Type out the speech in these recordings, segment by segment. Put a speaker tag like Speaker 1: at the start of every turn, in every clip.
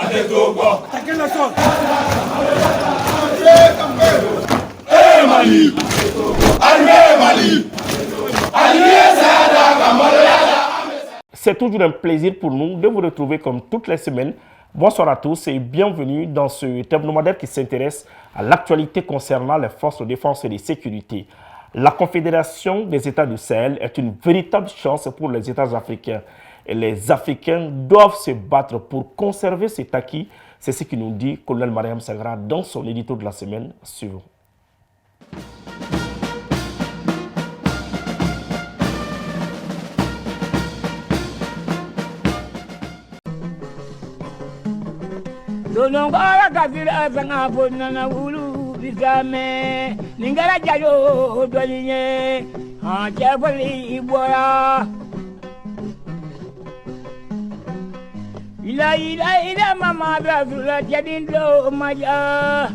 Speaker 1: Attaquez le sol.
Speaker 2: Mali, Mali,
Speaker 3: c'est toujours un plaisir pour nous de vous retrouver comme toutes les semaines. Bonsoir à tous et bienvenue dans ce hebdomadaire qui s'intéresse à l'actualité concernant les forces de défense et de sécurité. La Confédération des États du Sahel est une véritable chance pour les États africains. Et les Africains doivent se battre pour conserver cet acquis. C'est ce que nous dit Colonel Mariam Sagra dans son édito de la semaine suivante.
Speaker 4: Dolongora kafira sanga fonna wulu bisame ningara jayo dolinye ha jabali ibora ila mama brazula jadindo maja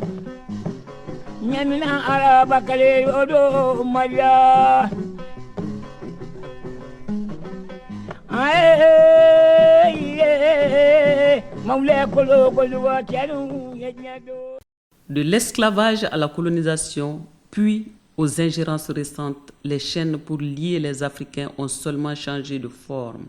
Speaker 4: nyamina araba kale odo maja
Speaker 5: De l'esclavage à la colonisation, puis aux ingérences récentes, les chaînes pour lier les Africains ont seulement changé de forme.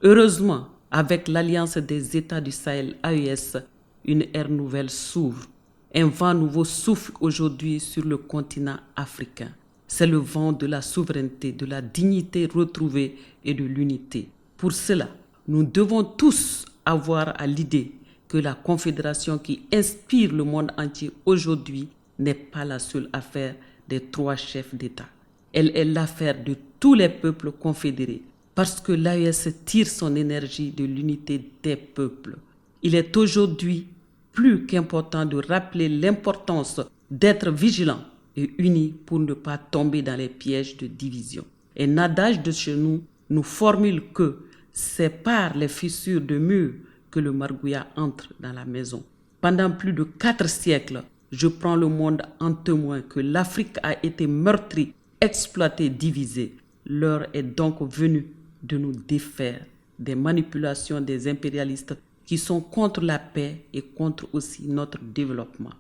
Speaker 5: Heureusement, avec l'Alliance des États du Sahel AES, une ère nouvelle s'ouvre. Un vent nouveau souffle aujourd'hui sur le continent africain. C'est le vent de la souveraineté, de la dignité retrouvée et de l'unité. Pour cela, nous devons tous avoir à l'idée que la confédération qui inspire le monde entier aujourd'hui n'est pas la seule affaire des 3 chefs d'État. Elle est l'affaire de tous les peuples confédérés parce que l'AES tire son énergie de l'unité des peuples. Il est aujourd'hui plus qu'important de rappeler l'importance d'être vigilant et unis pour ne pas tomber dans les pièges de division. Un adage de chez nous formule que c'est par les fissures de murs que le margouillat entre dans la maison. Pendant plus de 4 siècles, je prends le monde en témoin que l'Afrique a été meurtrie, exploitée, divisée. L'heure est donc venue de nous défaire des manipulations des impérialistes qui sont contre la paix et contre aussi notre développement.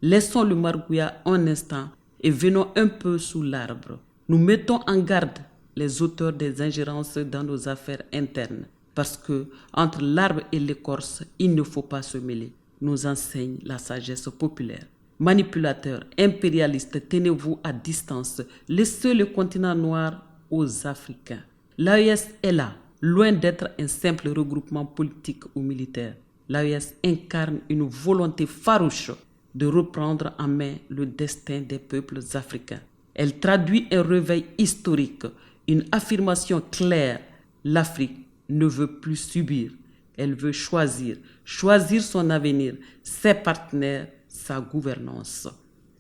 Speaker 5: Laissons le margouillat un instant et venons un peu sous l'arbre. Nous mettons en garde les auteurs des ingérences dans nos affaires internes. Parce que entre l'arbre et l'écorce, il ne faut pas se mêler, nous enseigne la sagesse populaire. Manipulateurs, impérialistes, tenez-vous à distance. Laissez le continent noir aux Africains. L'AES est là, loin d'être un simple regroupement politique ou militaire. L'AES incarne une volonté farouche de reprendre en main le destin des peuples africains. Elle traduit un réveil historique, une affirmation claire. L'Afrique ne veut plus subir, elle veut choisir son avenir, ses partenaires, sa gouvernance.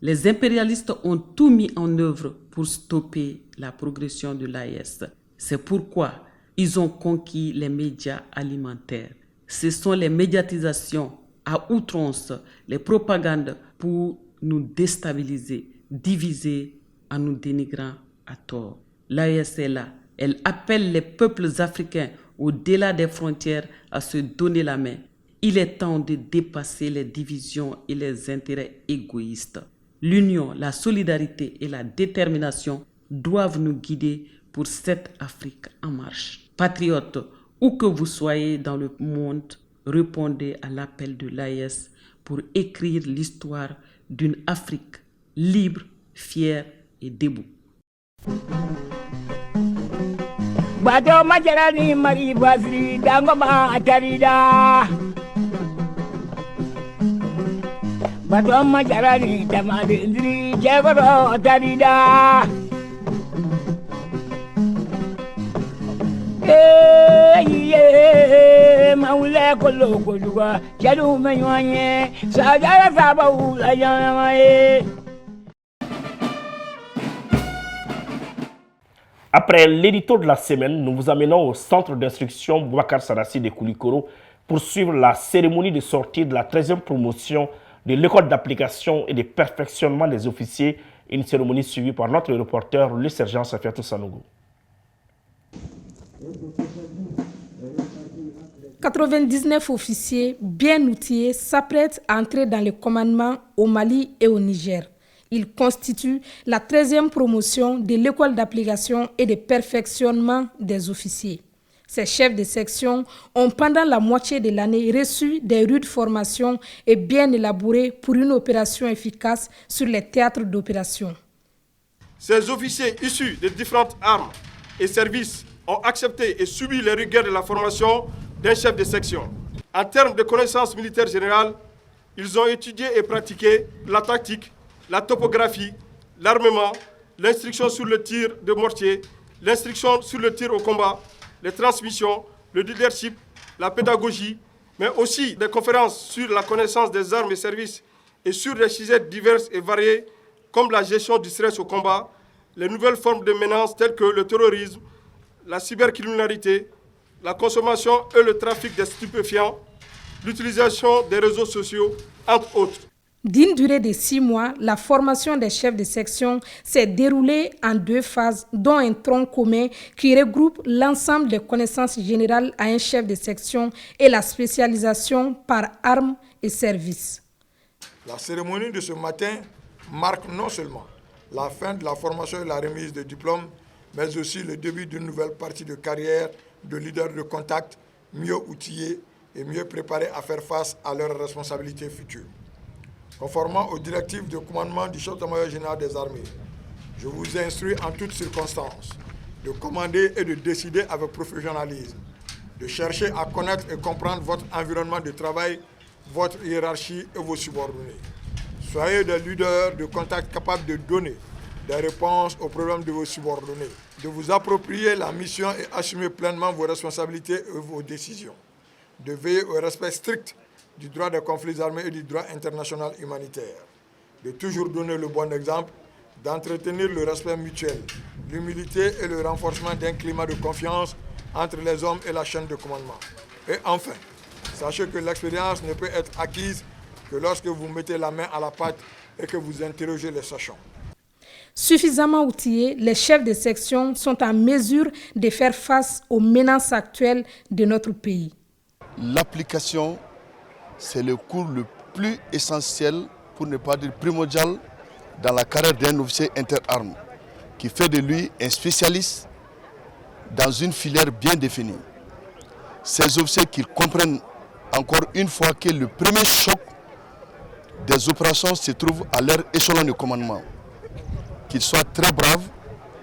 Speaker 5: Les impérialistes ont tout mis en œuvre pour stopper la progression de l'AES. C'est pourquoi ils ont conquis les médias alimentaires. Ce sont les médiatisations à outrance, les propagandes pour nous déstabiliser, diviser en nous dénigrant à tort. L'AES est là. Elle appelle les peuples africains au-delà des frontières à se donner la main. Il est temps de dépasser les divisions et les intérêts égoïstes. L'union, la solidarité et la détermination doivent nous guider pour cette Afrique en marche. Patriotes, où que vous soyez dans le monde, répondez à l'appel de l'AES pour écrire l'histoire d'une Afrique libre, fière et debout.
Speaker 4: Bato majarani mari basri dango ma atarida Bato majarani tamade indri jagoro atarida maule kolo koduga jalu menyoanye sajara sabawu la yamaye.
Speaker 3: Après l'édito de la semaine, nous vous amenons au centre d'instruction Boubacar Sarassi de Koulikoro pour suivre la cérémonie de sortie de la 13e promotion de l'école d'application et de perfectionnement des officiers, une cérémonie suivie par notre reporter, le sergent Safiatou Sanogo.
Speaker 1: 99 officiers bien outillés s'apprêtent à entrer dans le commandement au Mali et au Niger. Ils constituent la 13e promotion de l'école d'application et de perfectionnement des officiers. Ces chefs de section ont pendant la moitié de l'année reçu des rudes formations et bien élaborées pour une opération efficace sur les théâtres d'opération.
Speaker 2: Ces officiers issus de différentes armes et services ont accepté et subi les rigueurs de la formation d'un chef de section. En termes de connaissances militaires générales, ils ont étudié et pratiqué la tactique, la topographie, l'armement, l'instruction sur le tir de mortier, l'instruction sur le tir au combat, les transmissions, le leadership, la pédagogie, mais aussi des conférences sur la connaissance des armes et services et sur des sujets divers et variés comme la gestion du stress au combat, les nouvelles formes de menaces telles que le terrorisme, la cybercriminalité, la consommation et le trafic des stupéfiants, l'utilisation des réseaux sociaux, entre autres.
Speaker 1: D'une durée de 6 mois, la formation des chefs de section s'est déroulée en 2 phases, dont un tronc commun qui regroupe l'ensemble des connaissances générales à un chef de section et la spécialisation par armes et services.
Speaker 6: La cérémonie de ce matin marque non seulement la fin de la formation et la remise de diplômes, mais aussi le début d'une nouvelle partie de carrière de leaders de contact mieux outillés et mieux préparés à faire face à leurs responsabilités futures. Conformément aux directives de commandement du chef d'état-major général des armées, je vous instruis en toutes circonstances de commander et de décider avec professionnalisme, de chercher à connaître et comprendre votre environnement de travail, votre hiérarchie et vos subordonnés. Soyez des leaders de contact capables de donner des réponses aux problèmes de vos subordonnés, de vous approprier la mission et assumer pleinement vos responsabilités et vos décisions, de veiller au respect strict du droit des conflits armés et du droit international humanitaire, de toujours donner le bon exemple, d'entretenir le respect mutuel, l'humilité et le renforcement d'un climat de confiance entre les hommes et la chaîne de commandement. Et enfin, sachez que l'expérience ne peut être acquise que lorsque vous mettez la main à la pâte et que vous interrogez les sachants.
Speaker 1: Suffisamment outillés, les chefs de section sont en mesure de faire face aux menaces actuelles de notre pays.
Speaker 7: L'application, c'est le cours le plus essentiel, pour ne pas dire primordial, dans la carrière d'un officier interarmes, qui fait de lui un spécialiste dans une filière bien définie. Ces officiers qui comprennent encore une fois que le premier choc des opérations se trouve à leur échelon de commandement. Qu'ils soient très braves,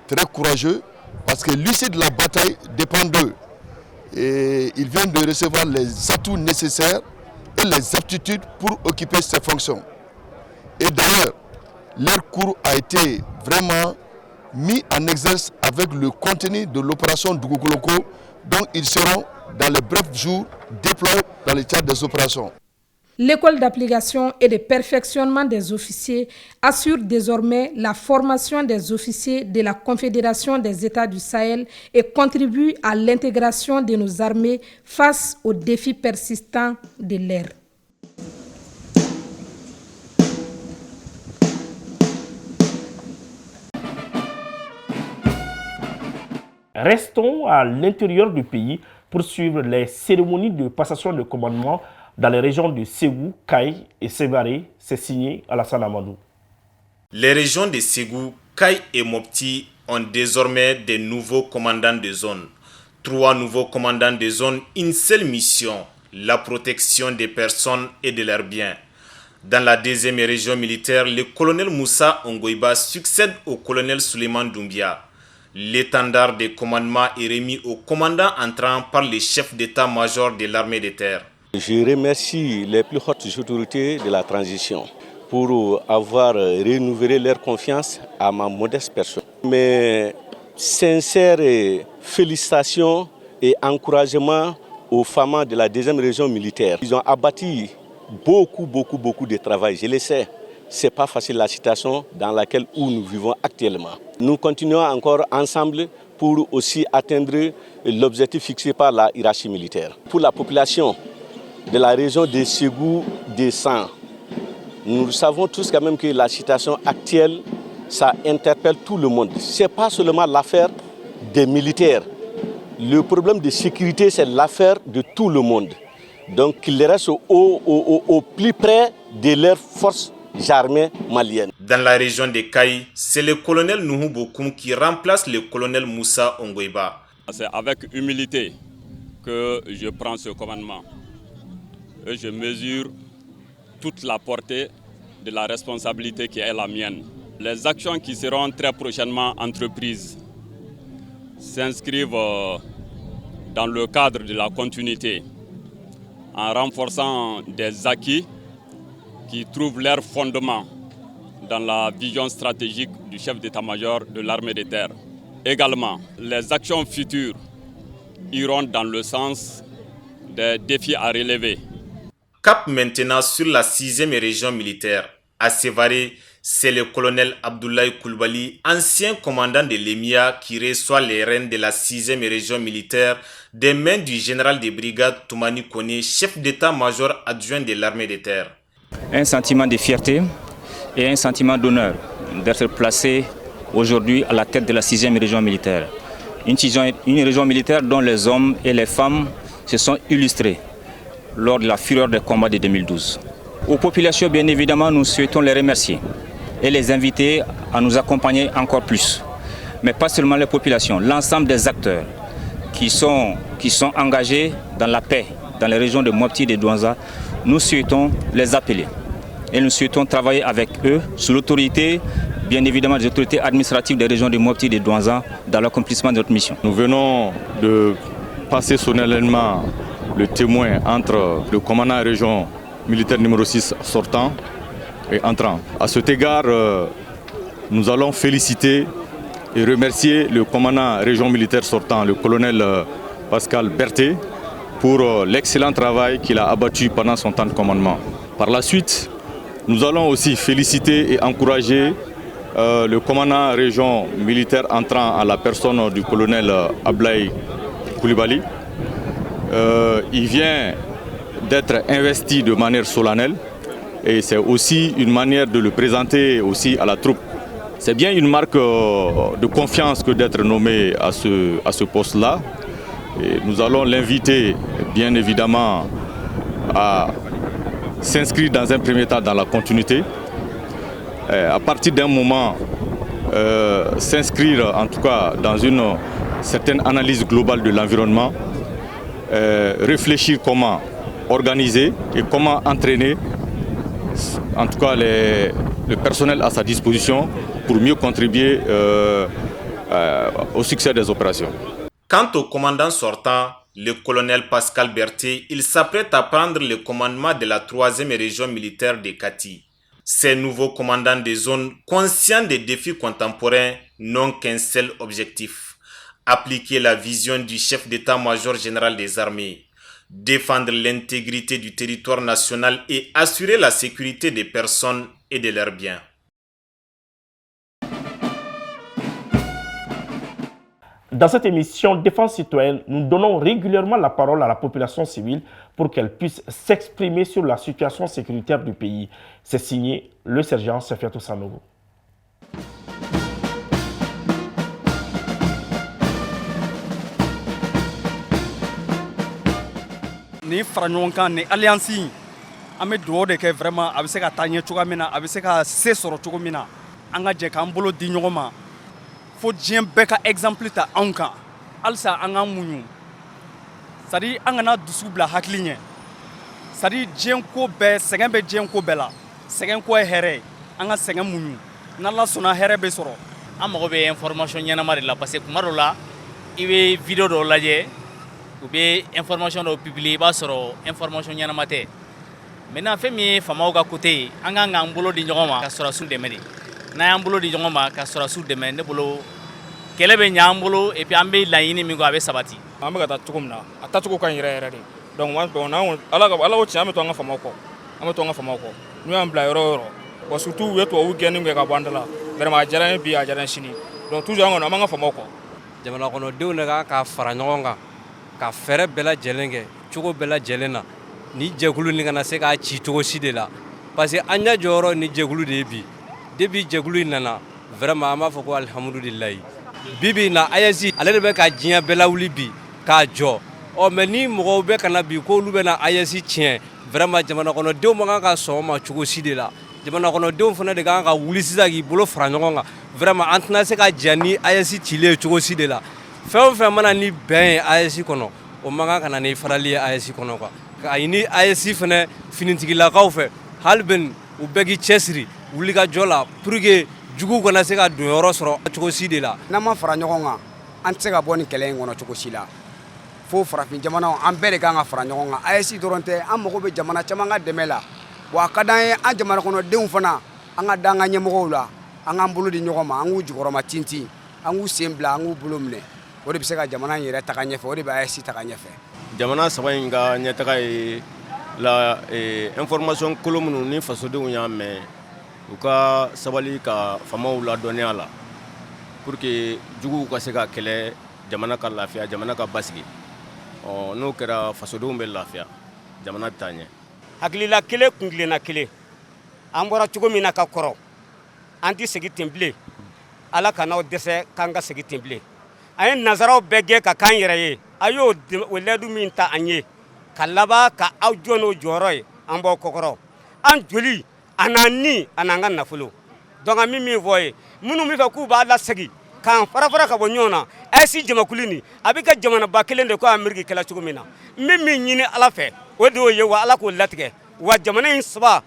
Speaker 7: très courageux, parce que l'issue de la bataille dépend d'eux. Et ils viennent de recevoir les atouts nécessaires et les aptitudes pour occuper ces fonctions. Et d'ailleurs, leur cours a été vraiment mis en exerce avec le contenu de l'opération Dougoukoloko, dont ils seront dans les brefs jours déployés dans le cadre des opérations.
Speaker 1: L'école d'application et de perfectionnement des officiers assure désormais la formation des officiers de la Confédération des États du Sahel et contribue à l'intégration de nos armées face aux défis persistants de l'ère.
Speaker 3: Restons à l'intérieur du pays pour suivre les cérémonies de passation de commandement dans les régions de Ségou, Kaï et Sévaré. C'est signé Alassane Amadou.
Speaker 8: Les régions de Ségou, Kaï et Mopti ont désormais des nouveaux commandants de zone. 3 nouveaux commandants de zone, une seule mission, la protection des personnes et de leurs biens. Dans la 2e région militaire, le colonel Moussa Ongoïba succède au colonel Suleiman Doumbia. L'étendard de commandement est remis au commandant entrant par le chef d'état-major de l'armée de terre.
Speaker 9: Je remercie les plus hautes autorités de la transition pour avoir renouvelé leur confiance à ma modeste personne. Mes sincères félicitations et encouragements aux femmes de la 2e région militaire. Ils ont abattu beaucoup de travail, je le sais. Ce n'est pas facile la situation dans laquelle nous vivons actuellement. Nous continuons encore ensemble pour aussi atteindre l'objectif fixé par la hiérarchie militaire. Pour la population de la région de Ségou descend, nous savons tous quand même que la situation actuelle, ça interpelle tout le monde. Ce n'est pas seulement l'affaire des militaires, le problème de sécurité, c'est l'affaire de tout le monde. Donc qu'ils restent au plus près de leurs forces armées maliennes.
Speaker 8: Dans la région de Kaï, c'est le colonel Nuhu Bokoum qui remplace le colonel Moussa Ongoiba.
Speaker 10: C'est avec humilité que je prends ce commandement. Et je mesure toute la portée de la responsabilité qui est la mienne. Les actions qui seront très prochainement entreprises s'inscrivent dans le cadre de la continuité, en renforçant des acquis qui trouvent leur fondement dans la vision stratégique du chef d'état-major de l'armée de terre. Également, les actions futures iront dans le sens des défis à relever.
Speaker 8: Cap maintenant sur la 6e région militaire. À Sévaré, c'est le colonel Abdoulaye Koulibaly, ancien commandant de l'EMIA, qui reçoit les rênes de la 6e région militaire des mains du général de brigade Toumani Kone, chef d'état-major adjoint de l'armée de terre.
Speaker 11: Un sentiment de fierté et un sentiment d'honneur d'être placé aujourd'hui à la tête de la 6e région militaire. Une région militaire dont les hommes et les femmes se sont illustrés lors de la fureur des combats de 2012. Aux populations, bien évidemment, nous souhaitons les remercier et les inviter à nous accompagner encore plus. Mais pas seulement les populations, l'ensemble des acteurs qui sont engagés dans la paix dans les régions de Mopti et de Douanza, nous souhaitons les appeler. Et nous souhaitons travailler avec eux sous l'autorité, bien évidemment, des autorités administratives des régions de Mopti et de Douanza dans l'accomplissement de notre mission.
Speaker 12: Nous venons de passer solennellement le témoin entre le commandant région militaire numéro 6 sortant et entrant. À cet égard, nous allons féliciter et remercier le commandant région militaire sortant, le colonel Pascal Berthet, pour l'excellent travail qu'il a abattu pendant son temps de commandement. Par la suite, nous allons aussi féliciter et encourager le commandant région militaire entrant à la personne du colonel Abdoulaye Koulibaly. Il vient d'être investi de manière solennelle et c'est aussi une manière de le présenter aussi à la troupe. C'est bien une marque de confiance que d'être nommé à ce poste-là. Et nous allons l'inviter bien évidemment à s'inscrire dans un premier temps dans la continuité. À partir d'un moment, s'inscrire en tout cas dans une certaine analyse globale de l'environnement, réfléchir comment organiser et comment entraîner en tout cas le personnel à sa disposition pour mieux contribuer au succès des opérations.
Speaker 8: Quant au commandant sortant, le colonel Pascal Berthet, il s'apprête à prendre le commandement de la 3e région militaire de Kati. Ces nouveaux commandants des zones, conscients des défis contemporains, n'ont qu'un seul objectif: appliquer la vision du chef d'état-major général des armées, défendre l'intégrité du territoire national et assurer la sécurité des personnes et de leurs biens.
Speaker 3: Dans cette émission Défense citoyenne, nous donnons régulièrement la parole à la population civile pour qu'elle puisse s'exprimer sur la situation sécuritaire du pays. C'est signé le sergent Safiatou Sanogo.
Speaker 13: Ni fara ɲɔgɔn kan ni alliance an bɛ dugawu de kɛ vraiment a bɛ se ka taa ɲɛ cogoya min na, a bɛ se ka se sɔrɔ cogo min na, an ka jɛ k'an bolo di ɲɔgɔn ma fo diɲɛ bɛɛ ka exemple ta anw kan. Halisa an k'an muɲu, c'est à dire an kana dusu bila hakili ɲɛ, c'est à dire diɲɛ ko bɛɛ, sɛgɛn bɛ diɲɛ ko bɛɛ la, sɛgɛn ko ye hɛrɛ ye, an ka sɛgɛn muɲu, n'Ala sɔnna hɛrɛ bɛ sɔrɔ.
Speaker 14: An mago bɛ information ɲɛnama de la parce que kuma dɔw la i bɛ video dɔw lajɛ u bɛ information dɔw publier i b'a sɔrɔ information ɲɛnama tɛ. Maintenant fɛn min ye faamaw ka côté ye, an kan k'an bolo di ɲɔgɔn ma ka sɔrɔdasiw dɛmɛ de. N'an y'an bolo di ɲɔgɔn ma ka sɔrɔdasiw dɛmɛ, ne bolo kɛlɛ bɛ ɲɛ an bolo et puis an bɛ laɲini min kɔ a bɛ sabati.
Speaker 13: An bɛ ka taa cogo min na, a taacogo ka ɲi yɛrɛ yɛrɛ de. Donc Ala ko tiɲɛ an bɛ to an ka faamaw kɔ, an bɛ to an ka faamaw kɔ. N'u y'an bila yɔrɔ o yɔrɔ, wa surtout u ye tubabu gɛnni kɛ ka bɔ an da la, vraiment a diyara n ye bi, a diyara n sini. Donc toujours an kɔni an b'an ka faamaw kɔ.
Speaker 15: Jamana kɔnɔdenw de kan ka fara ɲɔgɔn kan ka fɛɛrɛ bɛɛ lajɛlen kɛ cogo bɛɛ lajɛlen na ni jɛkulu nin kana se k'a ci cogo si de la, parce que an ɲɛ jɔyɔrɔ ni jɛkulu de ye bi. Depuis jɛkulu in nana vraiment an b'a fɔ ko alhamdulilayi. Bi bi in na AES ale de bɛ ka diɲɛ bɛɛ lawuli bi k'a jɔ mais ni mɔgɔw bɛ kana bi k'olu bɛna AES tiɲɛ vraiment jamana kɔnɔdenw man kan ka sɔn o ma cogo si de la jamana kɔnɔdenw fana de kan ka wuli sisan k'i bolo fara ɲɔgɔn kan vraiment an tɛna se ka jɛ ni AES cilen ye cogo si de la fɛn o fɛn mana ni bɛn ye AES kɔnɔ o man kan ka na ni farali ye AES kɔnɔ quoi ka ɲini AES fana finitigilakaw fɛ hali bɛn u bɛɛ k'i cɛsiri wulikajɔ la pour que juguw kana se ka don yɔrɔ sɔrɔ cogo si de la
Speaker 16: n'an ma fara ɲɔgɔn kan an tɛ se ka bɔ ni kɛlɛ in kɔnɔ cogo si la fo farafin jamanaw an bɛɛ de kan ka fara ɲɔgɔn kan AES dɔrɔn tɛ an mago bɛ jamana caman ka dɛmɛ la wa a ka d'an ye an jamana kɔnɔdenw fana an ka da an ka ɲɛmɔgɔw la an k'an bolo di ɲɔgɔn ma an k'u jukɔrɔma tintin an k'u sen bila an k'u bolo minɛ o de bɛ se ka jamana in yɛrɛ taga ɲɛfɛ o de bɛ AES taga ɲɛfɛ
Speaker 17: jamana saba in ka ɲɛtaga ye la information kolon minnu ni fasodenw y'a mɛn u ka sabali ka famaw ladɔnniya la pour que juguw ka se ka kɛlɛ jamana ka lafiya jamana ka basigi n'o kɛra fasodenw bɛ lafiya jamana bɛ taa ɲɛ
Speaker 18: hakilila kelen kungilenna kelen an bɔra cogo min na ka kɔrɔ an tɛ segin ten bilen ala kan'aw dɛsɛ k'an ka segin ten bilen an ye nazaraw bɛɛ gɛn ka k'an yɛrɛ ye a y'o lɛdu min ta an ye ka laban ka aw jɔ n'o jɔyɔrɔ ye an b'aw kɔkɔrɔ an joli a n'an ni a n'an ka nafolo donc an min fɔ ye minnu bɛ fɛ k'u b'a lasegin k'an fara-fara ka bɔ ɲɔgɔn na AES jamakulu nin a bɛ kɛ jamanaba kelen de ko Ameriki kɛla cogo min na n bɛ min ɲini ala fɛ o de y'o ye wa ala k'o latigɛ wa jamana in saba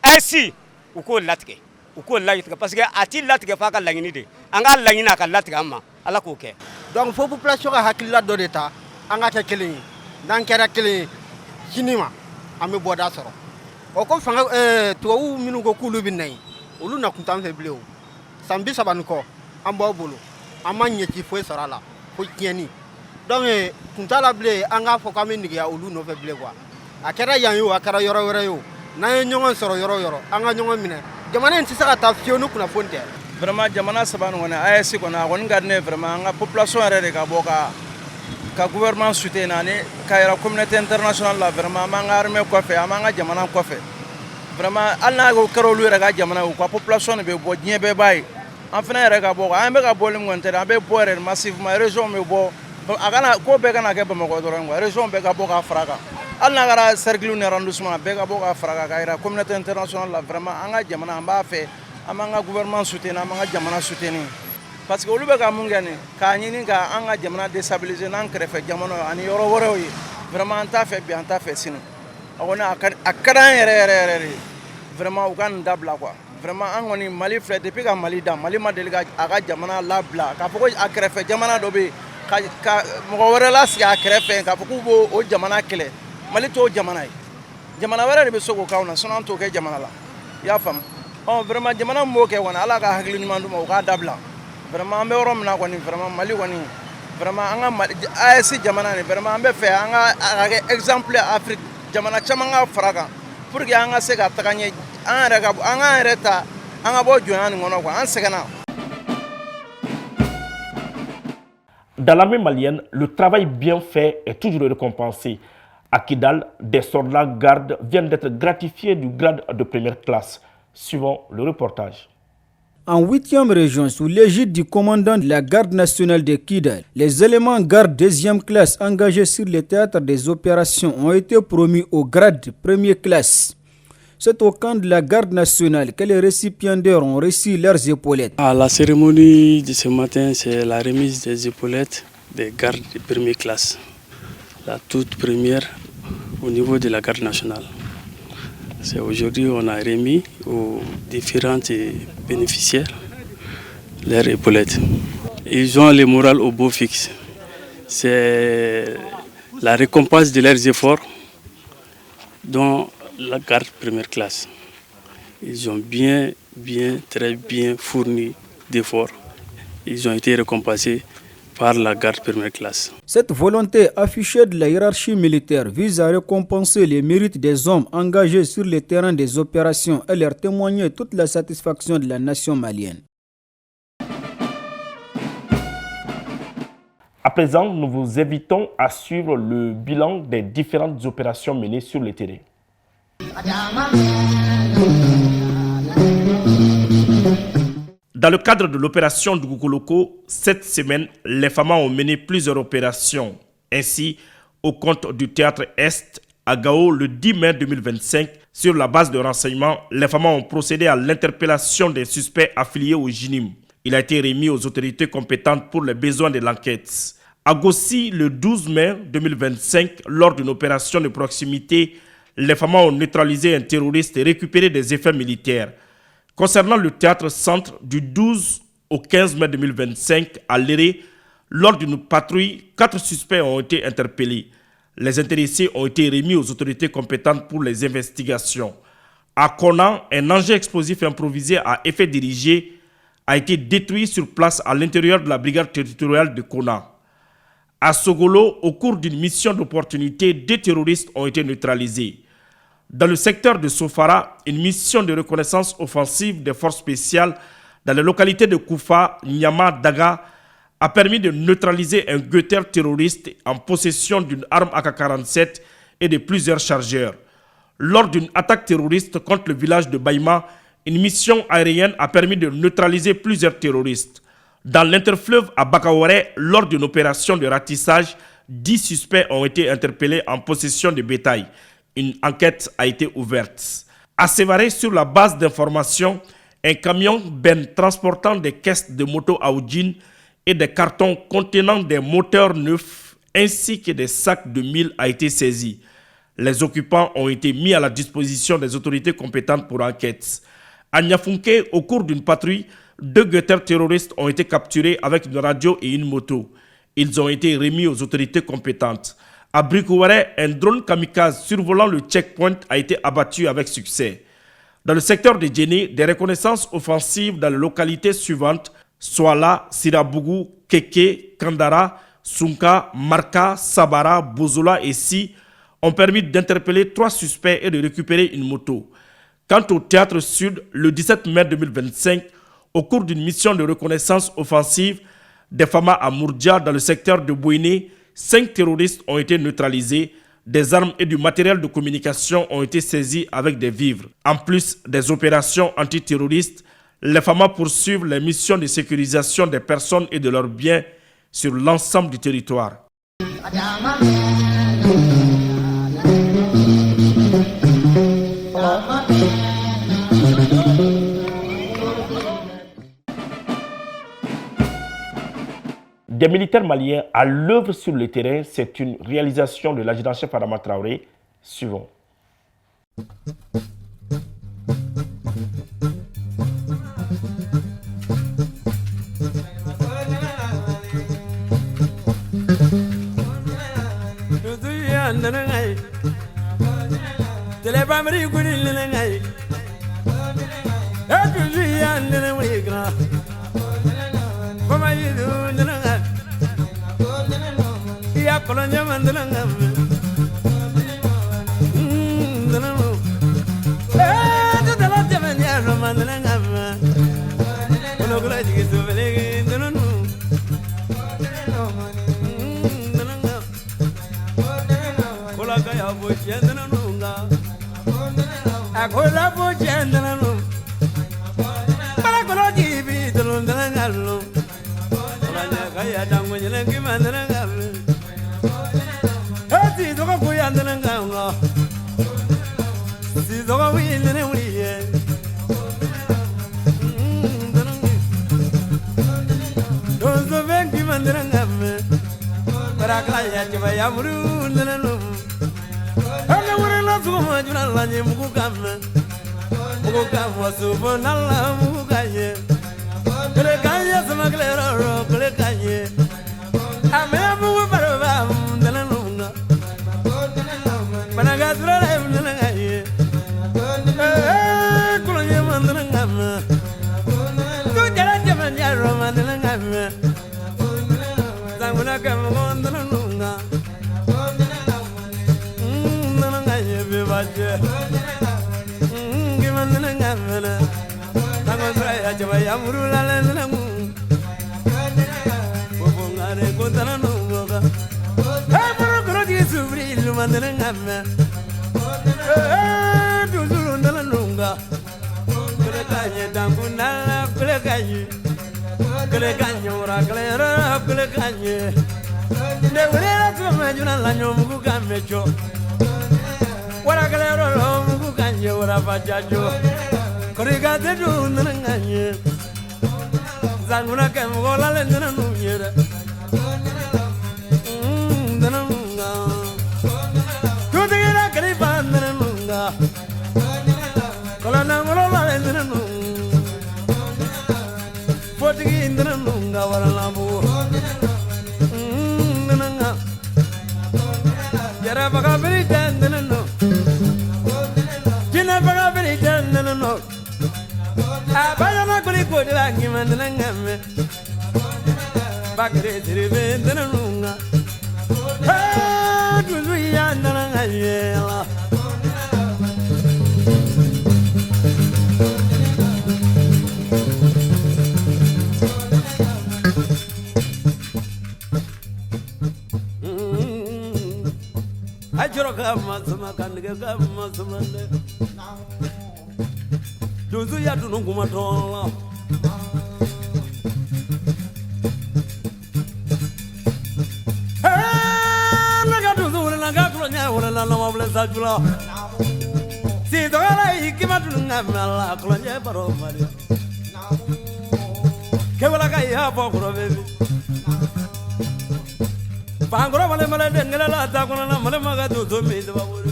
Speaker 18: AES u k'o latigɛ u k'o latigɛ parce que a t'i latigɛ f'a ka laɲini de an k'a laɲini a ka latigɛ an ma ala k'o kɛ
Speaker 19: donc fo population ka hakilila dɔ de ta an ka kɛ kelen ye n'an kɛra kelen ye sini ma an bɛ bɔda sɔrɔ o ko fanga tubabuw minnu ko k'olu bɛ na yen olu na kun t'an fɛ bilen o san 30 ni kɔ an b'aw bolo an ma ɲɛci foyi sɔrɔ a la fo tiɲɛni donc kun t'a la bilen an k'a fɔ k'an bɛ negeya olu nɔfɛ bilen quoi a kɛra yan ye o a kɛra yɔrɔ wɛrɛ ye o n'an ye ɲɔgɔn sɔrɔ yɔrɔ o yɔrɔ an ka ɲɔgɔn minɛ jamana in tɛ se ka taa fiyewu ni kunnafoni tɛ
Speaker 20: vraiment jamana saba nin kɔni AES kɔni a kɔni ka di ne ye vraiment an ka population yɛrɛ de ka bɔ ka gouvernement soutien ani ka yɛrɛ communauté internationale la vraiment an b'an ka armée kɔfɛ an b'an ka jamana kɔfɛ vraiment hali n'a kɛra olu yɛrɛ ka jamana u ka population de bɛ bɔ diɲɛ bɛɛ b'a ye an fana yɛrɛ ka bɔ an bɛ ka bɔli min kɔni tɛ an bɛ bɔ yɛrɛ massivement région bɛ bɔ a kana ko bɛɛ kana kɛ Bamakɔ dɔrɔn quoi région bɛɛ ka bɔ ka fara kan hali n'a kɛra cercle ni arrondissement bɛɛ ka bɔ ka fara kan ka yira communauté internationale la vraiment an ka jamana an b'a fɛ an b'an ka gouvernement soutien an b'an ka jamana soutien parce que olu bɛ ka mun kɛ nin k'a ɲini ka an ka jamana déstabiliser n'an kɛrɛfɛ jamana ani yɔrɔ wɛrɛw ye vraiment an t'a fɛ bi an t'a fɛ sini a kɔni a ka d'an yɛrɛ de vraiment u ka nin dabila quoi vraiment an kɔni Mali filɛ depuis ka Mali da Mali ma deli ka a ka jamana labila k'a fɔ ko a kɛrɛfɛ jamana dɔ bɛ yen ka mɔgɔ wɛrɛ lasigi a kɛrɛfɛ k'a fɔ k'u b'o o jamana kɛlɛ Mali t'o jamana ye jamana wɛrɛ de bɛ se k'o k'anw na sinon an t'o kɛ jamana la i y'a faamu vraiment jamana min b'o kɛ kɔni ala ka hakili ɲuman d'u ma u k'a dabila vraiment an bɛ yɔrɔ min na kɔni vraiment Mali kɔni vraiment an ka Mali AES jamana nin vraiment an bɛ fɛ an ka kɛ exemple Afrique jamana caman ka fara kan pour que an ka se ka taga ɲɛ an k'an yɛrɛ ta an ka bɔ jɔnya nin kɔnɔ quoi an sɛgɛnna.
Speaker 3: Dans l'armée malienne, le travail bien fait est toujours récompensé. À Kidal, des soldats gardes viennent d'être gratifiés du grade de première classe. Suivons le reportage.
Speaker 21: En 8e région, sous l'égide du commandant de la garde nationale de Kidal, les éléments garde 2e classe engagés sur le théâtre des opérations ont été promus au grade de première classe. C'est au camp de la garde nationale que les récipiendaires ont reçu leurs épaulettes.
Speaker 22: La cérémonie de ce matin, c'est la remise des épaulettes des gardes de première classe. La toute première au niveau de la garde nationale. C'est aujourd'hui on a remis aux différents bénéficiaires leurs épaulettes. Ils ont le moral au beau fixe. C'est la récompense de leurs efforts dont la garde première classe. Ils ont très bien fourni d'efforts. Ils ont été récompensés par la garde première classe.
Speaker 21: Cette volonté affichée de la hiérarchie militaire vise à récompenser les mérites des hommes engagés sur le terrain des opérations et leur témoigner toute la satisfaction de la nation malienne.
Speaker 3: À présent, nous vous invitons à suivre le bilan des différentes opérations menées sur le terrain. Dans le cadre de l'opération Dugukoloko, cette semaine, les femmes ont mené plusieurs opérations. Ainsi, au compte du théâtre Est à Gao le 10 mai 2025, sur la base de renseignements, les femmes ont procédé à l'interpellation des suspects affiliés au JINIM. Il a été remis aux autorités compétentes pour les besoins de l'enquête. À Gossi, le 12 mai 2025, lors d'une opération de proximité, les femmes ont neutralisé un terroriste et récupéré des effets militaires. Concernant le théâtre centre, du 12 au 15 mai 2025, à Léré, lors d'une patrouille, 4 suspects ont été interpellés. Les intéressés ont été remis aux autorités compétentes pour les investigations. À Kona, un engin explosif improvisé à effet dirigé a été détruit sur place à l'intérieur de la brigade territoriale de Kona. À Sogolo, au cours d'une mission d'opportunité, 2 terroristes ont été neutralisés. Dans le secteur de Sofara, une mission de reconnaissance offensive des forces spéciales dans les localités de Koufa, Nyama, Daga a permis de neutraliser un guetteur terroriste en possession d'une arme AK-47 et de plusieurs chargeurs. Lors d'une attaque terroriste contre le village de Baïma, une mission aérienne a permis de neutraliser plusieurs terroristes. Dans l'interfleuve à Bakaore, lors d'une opération de ratissage, 10 suspects ont été interpellés en possession de bétail. Une enquête a été ouverte. À Sévaré, sur la base d'informations, un camion ben transportant des caisses de moto Aoudjin et des cartons contenant des moteurs neufs ainsi que des sacs de mil a été saisi. Les occupants ont été mis à la disposition des autorités compétentes pour enquête. À Niafunke, au cours d'une patrouille, 2 guetteurs terroristes ont été capturés avec une radio et une moto. Ils ont été remis aux autorités compétentes. À Brikouare, un drone kamikaze survolant le checkpoint a été abattu avec succès. Dans le secteur de Djéné, des reconnaissances offensives dans les localités suivantes, Soala, Sirabougou, Keke, Kandara, Sunka, Marka, Sabara, Bozola et Si ont permis d'interpeller 3 suspects et de récupérer une moto. Quant au théâtre sud, le 17 mai 2025, au cours d'une mission de reconnaissance offensive des Fama à Mourdia dans le secteur de Bouiné, 5 terroristes ont été neutralisés, des armes et du matériel de communication ont été saisis avec des vivres. En plus des opérations antiterroristes, les Fama poursuivent les missions de sécurisation des personnes et de leurs biens sur l'ensemble du territoire. Des militaires maliens à l'œuvre sur le terrain, c'est une réalisation de l'adjudant-chef Adama Traoré. Suivons.
Speaker 4: Kolonya mandalanga tu dala jamanya mandalanga kono kula jigi to belege dalanu kola kaya bo chendalanu nga akola bo chendalanu para kono jibi dalundalanga lo kola kaya dango nyelengi mandalanga si zoga kuyandalanga nga si zoga windene wiye dozo vengi mandalanga me para klaya jaba yamuru ndalanu ana wara la zuma juna la nye muku kamna subo nalla muku kanye kule kanye sama kule ro kule kanye ame muku barba ndalanu juna la nyomu kamecho wara galero mu kanje wara fajajo koriga de juna nganye zanguna kem gola le ndana nunyera ndana munga tudigira kariba ndana munga kola na ngola le ndana munga potigi ndana munga wara lambu ndana yara baga beri ndana no jina baga beri ndana no abaya na kuli kodi la ngimandana ngame bakre ziribe ndana nunga ha tuzu ya ndana ngayela ajoro kama sama kandige kama sama Dunzu ya dunungu matola Naga dunzu ule naga kulonya ule na nama ule sajula Si togala ikima dununga mala kulonya baro mali Kewala kai hapo kuro baby Pangoro male male dengela la takuna na male maga dunzu mizu baburi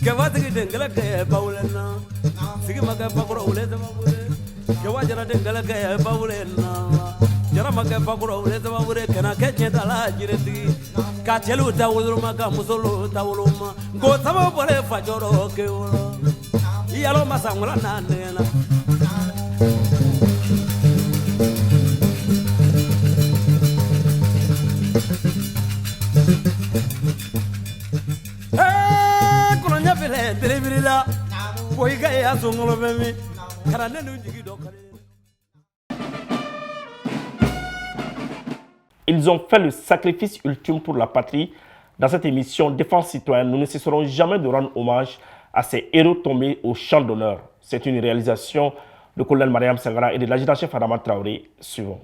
Speaker 4: Kewati ki dengela kaya baulena Sigi maga pakura ule sama bure Kewa jara dengala kaya baulena Jara maga pakura ule sama bure Kena keche tala jireti Kachelu tawulu maga musulu tawulu ma Ngo sama bole fajoro keula Iyalo masangula nandena Kulonya pele telebirila
Speaker 3: Ils ont fait le sacrifice ultime pour la patrie. Dans cette émission Défense citoyenne, nous ne cesserons jamais de rendre hommage à ces héros tombés au champ d'honneur. C'est une réalisation de colonel Mariam Sangara et de l'adjudant-chef Adama Traoré. Suivons.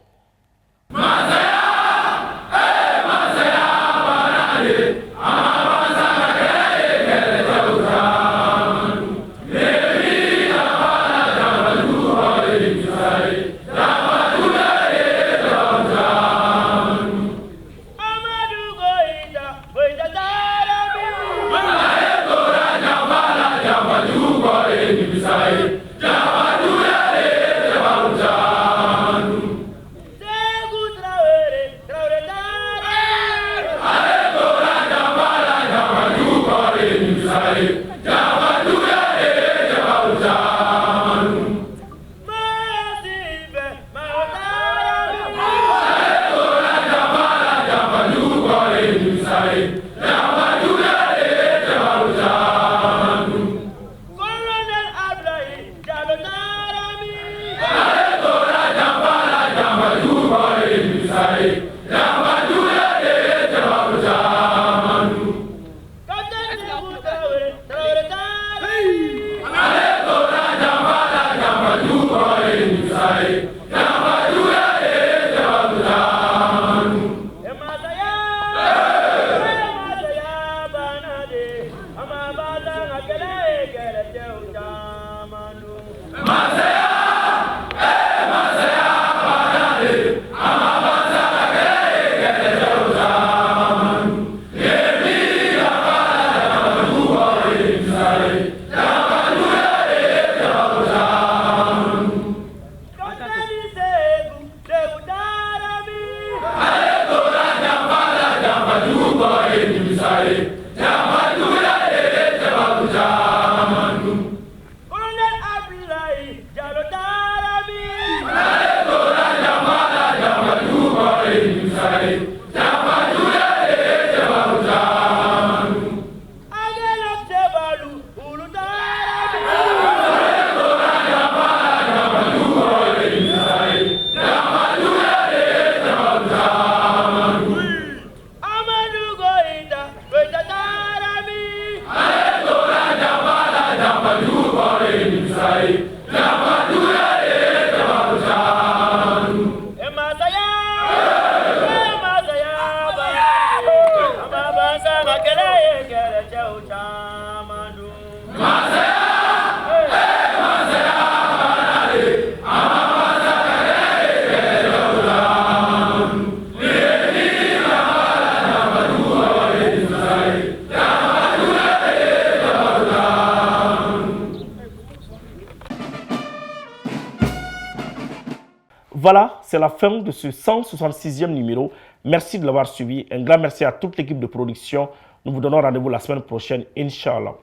Speaker 3: Voilà, c'est la fin de ce 166e numéro. Merci de l'avoir suivi. Un grand merci à toute l'équipe de production. Nous vous donnons rendez-vous la semaine prochaine, Inch'Allah.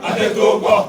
Speaker 2: Adetogo.